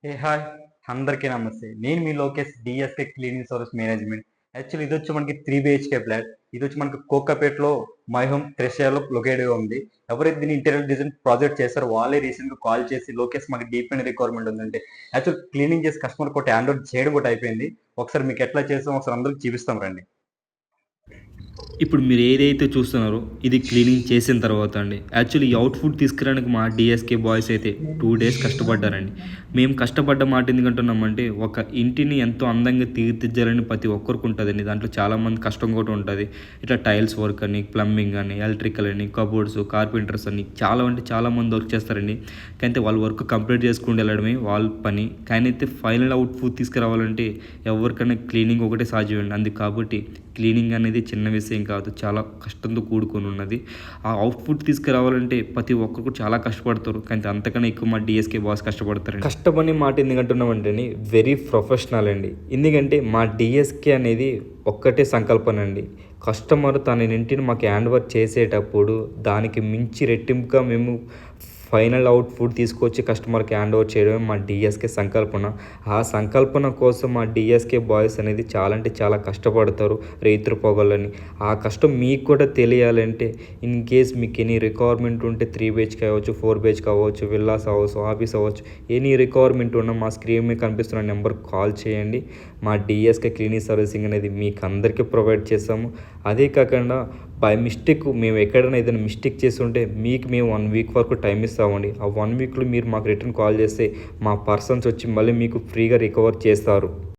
Hi! అందరికీ నమస్తే. నేను మీ Lokesh DSK cleaning service management. Actually ఇదొచ్చి మనకి 3 బీహెచ్‌కే ఫ్లాట్. ఇదొచ్చి మనకి కోకాపేటలో మై హోమ్ త్రిషయాలో లొకేట్‌గా ఉంది. ఎవరైతే దీన్ని ఇంటీరియర్ డిజైన్ ప్రాజెక్ట్ చేస్తారో వాళ్ళే రీసెంట్‌గా కాల్ చేసి లోకేష్ మాకు డీప్ రిక్వైర్మెంట్ ఉందంటే యాక్చువల్ క్లీనింగ్ చేసి కస్టమర్ కొట్టి హ్యాండ్ ఓవర్ చేయడం కూడా అయిపోయింది. ఒకసారి మీకు ఎట్లా చేస్తామో ఒకసారి అందరికి చూపిస్తాం రండి. ఇప్పుడు మీరు ఏదైతే చూస్తున్నారో ఇది క్లీనింగ్ చేసిన తర్వాత అండి. యాక్చువల్లీ ఈ అవుట్‌పుట్ తీసుకురావడానికి మా డీఎస్‌కే బాయ్స్ అయితే 2 డేస్ కష్టపడ్డారండి. మేము కష్టపడ్డ మాట ఎందుకంటున్నామంటే, ఒక ఇంటిని ఎంతో అందంగా తీర్చిదిద్దాలని ప్రతి ఒక్కరికి ఉంటదండి. దాంట్లో చాలామంది కష్టం కూడా ఉంటది. ఇట్లా టైల్స్ వర్క్ అని, ప్లంబింగ్ అని, ఎలక్ట్రికల్ అని, కబోర్డ్స్, కార్పెంటర్స్ అని చాలా అంటే చాలామంది వర్క్ చేస్తారండి. కానీ వాళ్ళ వర్క్ కంప్లీట్ చేసుకుంటూ వెళ్ళడమే వాళ్ళ పని. కానీ అయితే ఫైనల్ అవుట్‌పుట్ తీసుకురావాలంటే ఎవరికైనా క్లీనింగ్ ఒకటే సాధ్యమండి. అందుకు కాబట్టి క్లీనింగ్ అనేది చిన్న విషయం కాదు, చాలా కష్టంతో కూడుకొని ఉన్నది. ఆ అవుట్‌పుట్ తీసుకురావాలంటే ప్రతి ఒక్కరు చాలా కష్టపడతారు. కానీ అంతకన్నా ఎక్కువ మా డీఎస్‌కే బాస్ కష్టపడతారండి. కష్టపడి మాట ఎందుకంటున్నామంటే వెరీ ప్రొఫెషనల్ అండి. ఎందుకంటే మా డీఎస్‌కే అనేది ఒక్కటే సంకల్పన అండి. కస్టమర్ తన ఇంటిని మాకు హ్యాండ్ ఓవర్ చేసేటప్పుడు దానికి మించి రెట్టింపుగా మేము ఫైనల్ అవుట్‌పుట్ తీసుకొచ్చి కస్టమర్‌కి హ్యాండ్ ఓవర్ చేయడమే మా డీఎస్‌కే సంకల్పన. ఆ సంకల్పన కోసం మా డీఎస్‌కే బాయ్స్ అనేది చాలా అంటే చాలా కష్టపడతారు రైతురు పొగలని. ఆ కష్టం మీకు కూడా తెలియాలంటే ఇన్ కేస్ మీకు ఎనీ రిక్వైర్మెంట్ ఉంటే 3 బీహెచ్‌కే అవ్వచ్చు, 4 బీహెచ్‌కే అవ్వచ్చు, విల్లాస్ అవ్వచ్చు, ఆఫీస్ అవ్వచ్చు, ఎనీ రిక్వైర్మెంట్ ఉన్న మా స్క్రీన్ మీద కనిపిస్తున్న నెంబర్‌కి కాల్ చేయండి. మా డీఎస్‌కే క్లీనింగ్ సర్వీసింగ్ అనేది మీకు అందరికీ ప్రొవైడ్ చేస్తాము. అదే కాకుండా బై మిస్టేక్ మేము ఎక్కడైనా ఏదైనా మిస్టేక్ చేస్తుంటే మీకు మేము 1 వీక్ వరకు టైం ఇస్తామండి. ఆ 1 వీక్‌లో మీరు మాకు రిటర్న్ కాల్ చేస్తే మా పర్సన్స్ వచ్చి మళ్ళీ మీకు ఫ్రీగా రికవర్ చేస్తారు.